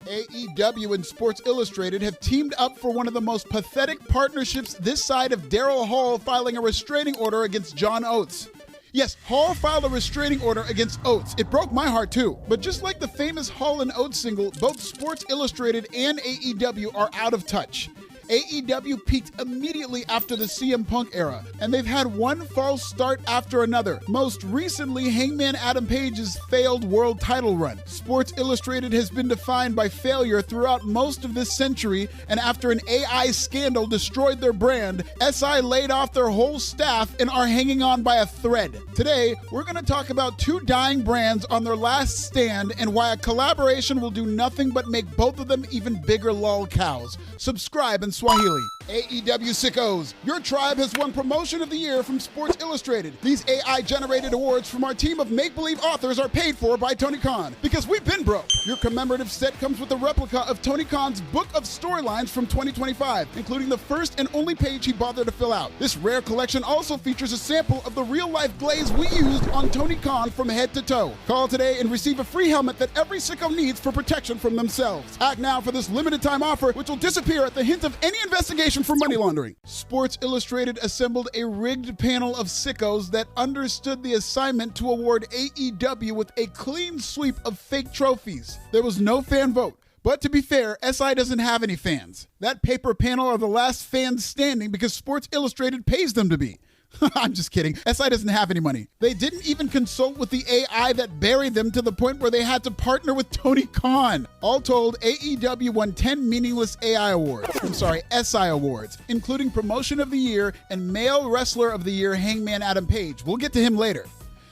AEW and Sports Illustrated have teamed up for one of the most pathetic partnerships this side of Daryl Hall filing a restraining order against John Oates. Yes, Hall filed a restraining order against Oates. It broke my heart too. But just like the famous Hall and Oates single, both Sports Illustrated and AEW are out of touch. AEW peaked immediately after the CM Punk era, and they've had one false start after another. Most recently, Hangman Adam Page's failed world title run. Sports Illustrated has been defined by failure throughout most of this century, and after an AI scandal destroyed their brand, SI laid off their whole staff and are hanging on by a thread. Today, we're going to talk about two dying brands on their last stand and why a collaboration will do nothing but make both of them even bigger lolcows. Subscribe and Swahili. AEW sickos, your tribe has won Promotion of the Year from Sports Illustrated. These AI-generated awards from our team of make-believe authors are paid for by Tony Khan, because we've been broke. Your commemorative set comes with a replica of Tony Khan's Book of Storylines from 2025, including the first and only page he bothered to fill out. This rare collection also features a sample of the real-life glaze we used on Tony Khan from head to toe. Call today and receive a free helmet that every sicko needs for protection from themselves. Act now for this limited-time offer, which will disappear at the hint of any investigation for money laundering. Sports Illustrated assembled a rigged panel of sickos that understood the assignment to award AEW with a clean sweep of fake trophies. There was no fan vote. But to be fair, SI doesn't have any fans. That paper panel are the last fans standing because Sports Illustrated pays them to be. I'm just kidding. SI doesn't have any money. They didn't even consult with the AI that buried them to the point where they had to partner with Tony Khan. All told, AEW won 10 meaningless AI awards. SI awards, including Promotion of the Year and Male Wrestler of the Year Hangman Adam Page. We'll get to him later.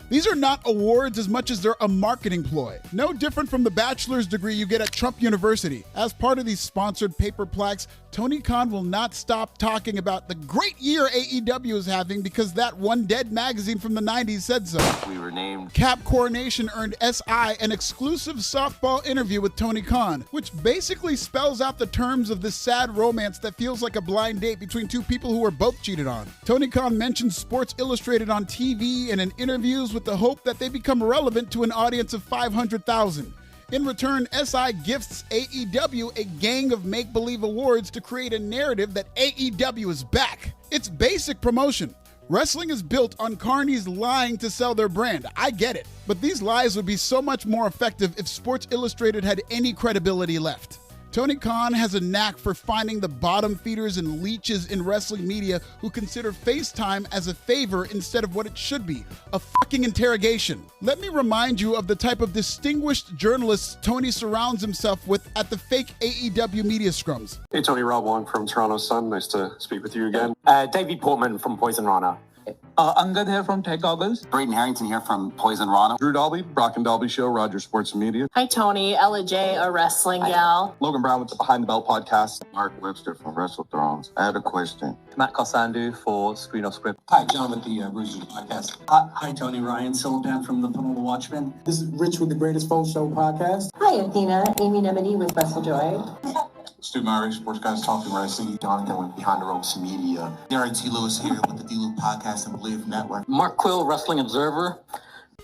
These are not awards as much as they're a marketing ploy. No different from the bachelor's degree you get at Trump University. As part of these sponsored paper plaques, Tony Khan will not stop talking about the great year AEW is having because that one dead magazine from the 90s said so. We were named. Cap Coronation earned SI an exclusive softball interview with Tony Khan, which basically spells out the terms of this sad romance that feels like a blind date between two people who were both cheated on. Tony Khan mentioned Sports Illustrated on TV and in interviews with the hope that they become relevant to an audience of 500,000. In return, SI gifts AEW a gang of make-believe awards to create a narrative that AEW is back. It's basic promotion. Wrestling is built on carnies lying to sell their brand. I get it. But these lies would be so much more effective if Sports Illustrated had any credibility left. Tony Khan has a knack for finding the bottom feeders and leeches in wrestling media who consider FaceTime as a favor instead of what it should be, a fucking interrogation. Let me remind you of the type of distinguished journalists Tony surrounds himself with at the fake AEW media scrums. Hey, Tony, Rob Wong from Toronto Sun. Nice to speak with you again. David Portman from Poison Rana. Angad here from Tech Goggles. Braden Harrington here from Poison Rana. Drew Dolby, Brock and Dolby Show, Rogers Sports Media. Hi, Tony. Ella J, a wrestling gal. Logan Brown with the Behind the Bell podcast. Mark Webster from Wrestle Thrones. I had a question. Matt Kosandu for Screen of Script. Hi, John with the Bruiser podcast. Hi, Tony. Ryan Silverman from the Pomona Watchmen. This is Rich with the Greatest Folk Show podcast. Hi, Athena. Amy Nemedy with WrestleJoy. Stu Murray, Sports Guys Talking Wrestling. Jonathan with Behind the Ropes Media. Derek T. Lewis here with the D-Loop Podcast and Believe Network. Mark Quill, Wrestling Observer.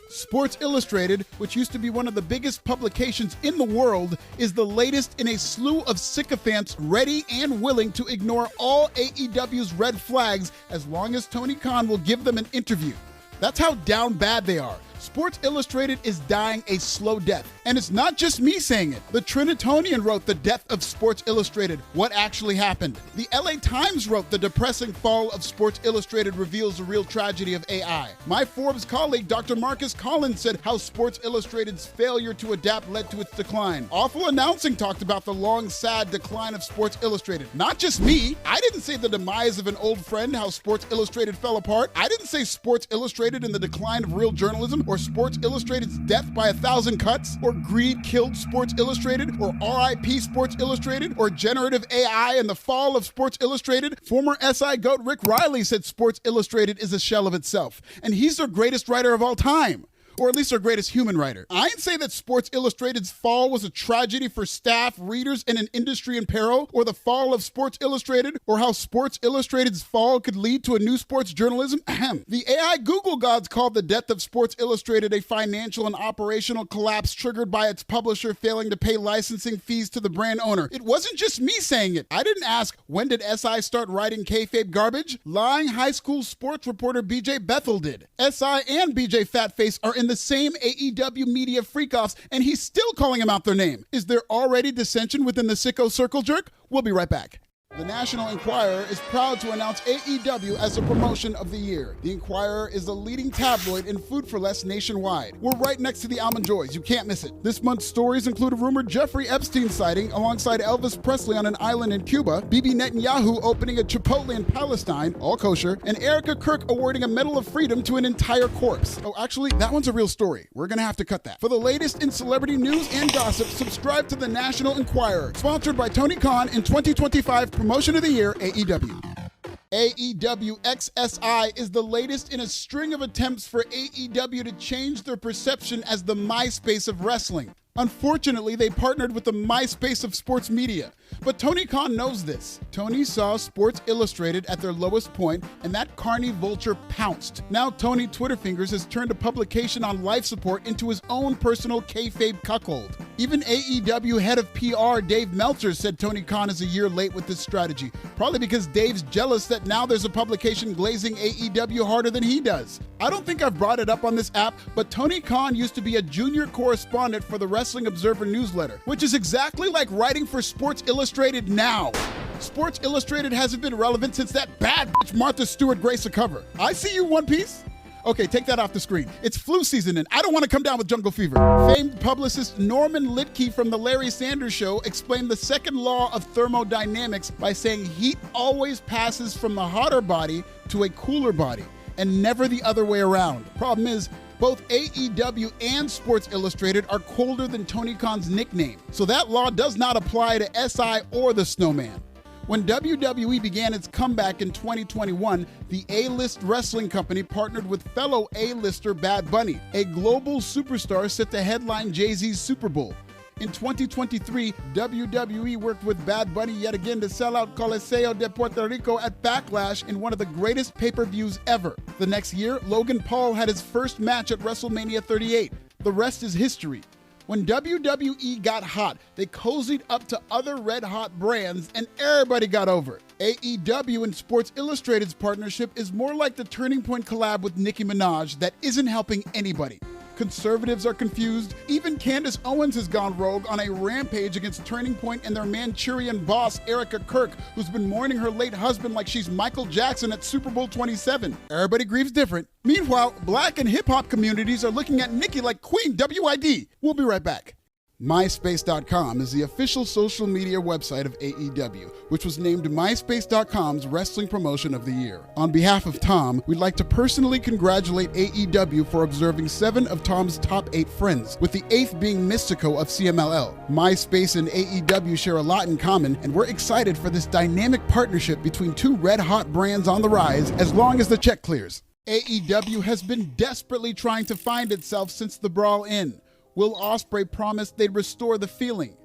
Sports Illustrated, which used to be one of the biggest publications in the world, is the latest in a slew of sycophants ready and willing to ignore all AEW's red flags as long as Tony Khan will give them an interview. That's how down bad they are. Sports Illustrated is dying a slow death. And it's not just me saying it. The Trinitonian wrote The Death of Sports Illustrated, What Actually Happened. The LA Times wrote The Depressing Fall of Sports Illustrated Reveals the Real Tragedy of AI. My Forbes colleague, Dr. Marcus Collins, said how Sports Illustrated's failure to adapt led to its decline. Awful Announcing talked about the long, sad decline of Sports Illustrated. Not just me. I didn't say the demise of an old friend, how Sports Illustrated fell apart. I didn't say Sports Illustrated and the decline of real journalism, or Sports Illustrated's death by 1,000 cuts, or greed killed Sports Illustrated, or RIP Sports Illustrated, or generative AI and the fall of Sports Illustrated. Former SI GOAT Rick Riley said Sports Illustrated is a shell of itself, and he's their greatest writer of all time. or at least their greatest human writer. I ain't say that Sports Illustrated's fall was a tragedy for staff, readers, and an industry in peril, or the fall of Sports Illustrated, or how Sports Illustrated's fall could lead to a new sports journalism. The AI Google gods called the death of Sports Illustrated a financial and operational collapse triggered by its publisher failing to pay licensing fees to the brand owner. It wasn't just me saying it. I didn't ask, when did SI start writing kayfabe garbage? Lying high school sports reporter BJ Bethel did. SI and BJ Fatface are in the same AEW media freak-offs, and he's still calling them out their name. Is there already dissension within the sicko circle jerk? We'll be right back. The National Enquirer is proud to announce AEW as a promotion of the year. The Enquirer is the leading tabloid in food for less nationwide. We're right next to the Almond Joys. You can't miss it. This month's stories include a rumored Jeffrey Epstein sighting alongside Elvis Presley on an island in Cuba, Bibi Netanyahu opening a Chipotle in Palestine, all kosher, and Erica Kirk awarding a Medal of Freedom to an entire corpse. Oh, actually, that one's a real story. We're gonna have to cut that. For the latest in celebrity news and gossip, subscribe to the National Enquirer, sponsored by Tony Khan in 2025 Promotion of the Year, AEW. AEW XSI is the latest in a string of attempts for AEW to change their perception as the MySpace of wrestling. Unfortunately, they partnered with the MySpace of sports media. But Tony Khan knows this. Tony saw Sports Illustrated at their lowest point, and that carny vulture pounced. Now Tony Twitterfingers has turned a publication on life support into his own personal kayfabe cuckold. Even AEW head of PR Dave Meltzer said Tony Khan is a year late with this strategy, probably because Dave's jealous that now there's a publication glazing AEW harder than he does. I don't think I've brought it up on this app, but Tony Khan used to be a junior correspondent for the Wrestling Observer newsletter, which is exactly like writing for Sports Illustrated now. Sports Illustrated hasn't been relevant since that bad bitch Martha Stewart graced a cover. I see you, One Piece. Okay, take that off the screen. It's flu season and I don't want to come down with jungle fever. Famed publicist Norman Litke from The Larry Sanders Show explained the second law of thermodynamics by saying heat always passes from the hotter body to a cooler body, and never the other way around. Problem is, both AEW and Sports Illustrated are colder than Tony Khan's nickname, so that law does not apply to SI or the Snowman. When WWE began its comeback in 2021, the A-List Wrestling Company partnered with fellow A-lister Bad Bunny, a global superstar set to headline Jay-Z's Super Bowl. In 2023, WWE worked with Bad Bunny yet again to sell out Coliseo de Puerto Rico at Backlash in one of the greatest pay-per-views ever. The next year, Logan Paul had his first match at WrestleMania 38. The rest is history. When WWE got hot, they cozied up to other red-hot brands and everybody got over it. AEW and Sports Illustrated's partnership is more like the Turning Point collab with Nicki Minaj that isn't helping anybody. Conservatives are confused. Even Candace Owens has gone rogue on a rampage against Turning Point and their Manchurian boss, Erica Kirk, who's been mourning her late husband like she's Michael Jackson at Super Bowl 27. Everybody grieves different. Meanwhile, black and hip-hop communities are looking at Nicki like Queen WID. We'll be right back. MySpace.com is the official social media website of AEW, which was named MySpace.com's Wrestling Promotion of the Year. On behalf of Tom, we'd like to personally congratulate AEW for observing 7 of Tom's top 8 friends, with the 8th being Mystico of CMLL. MySpace and AEW share a lot in common, and we're excited for this dynamic partnership between two red-hot brands on the rise, as long as the check clears. AEW has been desperately trying to find itself since the Brawl In. Will Ospreay promised they'd restore the feeling.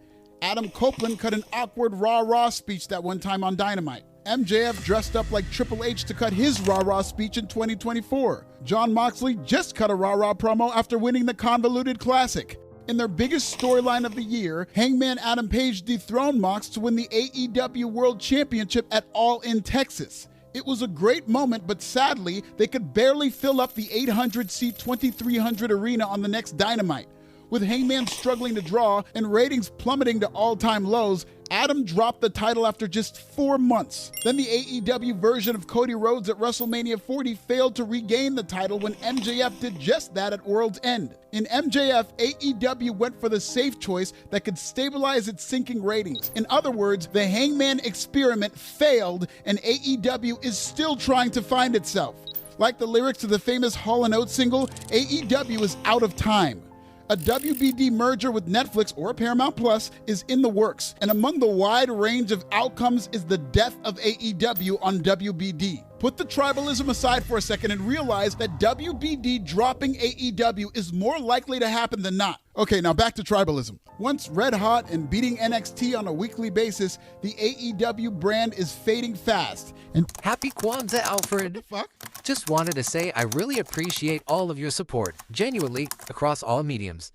Adam Copeland cut an awkward rah-rah speech that one time on Dynamite. MJF dressed up like Triple H to cut his rah-rah speech in 2024. Jon Moxley just cut a rah-rah promo after winning the Convoluted Classic. In their biggest storyline of the year, Hangman Adam Page dethroned Mox to win the AEW World Championship at All In Texas. It was a great moment, but sadly, they could barely fill up the 800-seat 2300 arena on the next Dynamite. With Hangman struggling to draw and ratings plummeting to all-time lows, Adam dropped the title after just 4 months. Then the AEW version of Cody Rhodes at WrestleMania 40 failed to regain the title when MJF did just that at World's End. In MJF, AEW went for the safe choice that could stabilize its sinking ratings. In other words, the Hangman experiment failed, and AEW is still trying to find itself. Like the lyrics to the famous Hall and Oates single, AEW is out of time. A WBD merger with Netflix or Paramount Plus is in the works, and among the wide range of outcomes is the death of AEW on WBD. Put the tribalism aside for a second and realize that WBD dropping AEW is more likely to happen than not. Okay, now back to tribalism. Once red hot and beating NXT on a weekly basis, the AEW brand is fading fast. And happy Kwanzaa, Alfred. fuck? Just wanted to say I really appreciate all of your support, genuinely, across all mediums.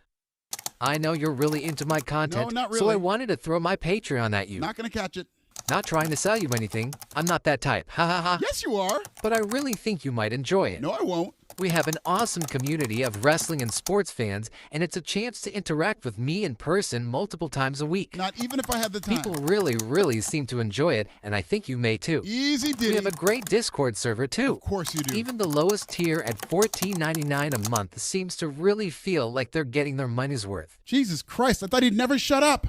I know you're really into my content, No, not really. so I wanted to throw my Patreon at you. Not gonna catch it. Not trying to sell you anything. I'm not that type. Ha ha ha. Yes, you are. But I really think you might enjoy it. No, I won't. We have an awesome community of wrestling and sports fans, and it's a chance to interact with me in person multiple times a week. Not even if I had the time. People really seem to enjoy it, and I think you may too. Easy diddy. We have a great Discord server too. Of course you do. Even the lowest tier at $14.99 a month seems to really feel like they're getting their money's worth. Jesus Christ, I thought he'd never shut up.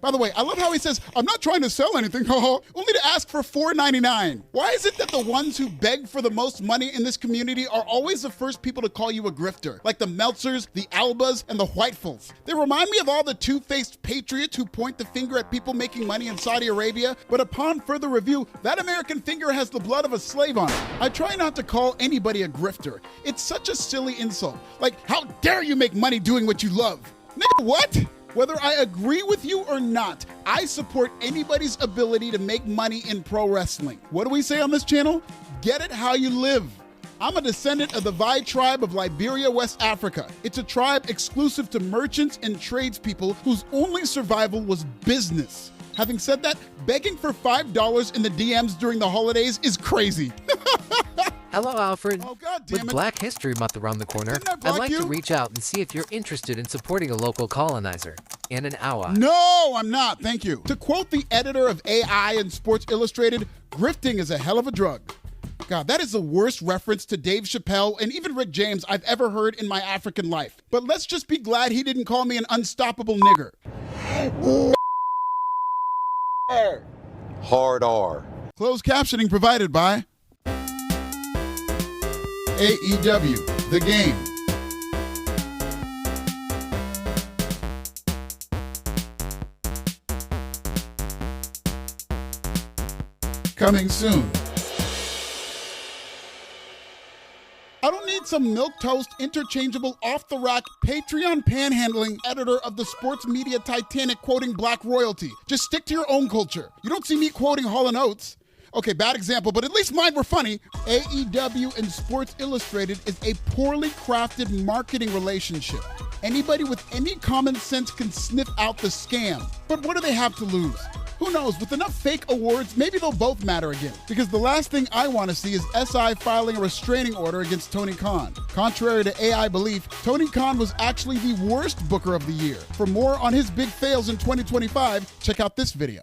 By the way, I love how he says, I'm not trying to sell anything, only to ask for $4.99. Why is it that the ones who beg for the most money in this community are always the first people to call you a grifter? Like the Meltzers, the Albas, and the Whitefuls. They remind me of all the two-faced patriots who point the finger at people making money in Saudi Arabia, but upon further review, that American finger has the blood of a slave on it. I try not to call anybody a grifter. It's such a silly insult. Like, how dare you make money doing what you love? Nigga, what? Whether I agree with you or not, I support anybody's ability to make money in pro wrestling. What do we say on this channel? Get it how you live. I'm a descendant of the Vai tribe of Liberia, West Africa. It's a tribe exclusive to merchants and tradespeople whose only survival was business. Having said that, begging for $5 in the DMs during the holidays is crazy. Hello, Alfred. Oh, God damn With it. Black History Month around the corner, Didn't I block I'd like you? to reach out and see if you're interested in supporting a local colonizer and an ally. No, I'm not. Thank you. To quote the editor of AI and Sports Illustrated, grifting is a hell of a drug. God, that is the worst reference to Dave Chappelle and even Rick James I've ever heard in my African life. But let's just be glad he didn't call me an unstoppable nigger. Hard R. Closed captioning provided by AEW, The Game. Coming soon. I don't need some milquetoast, interchangeable, off-the-rack, Patreon panhandling editor of the sports media Titanic quoting black royalty. Just stick to your own culture. You don't see me quoting Hall and Oates. Okay, bad example, but at least mine were funny. AEW and Sports Illustrated is a poorly crafted marketing relationship. Anybody with any common sense can sniff out the scam. But what do they have to lose? Who knows, with enough fake awards, maybe they'll both matter again. Because the last thing I want to see is SI filing a restraining order against Tony Khan. Contrary to AI belief, Tony Khan was actually the worst booker of the year. For more on his big fails in 2025, check out this video.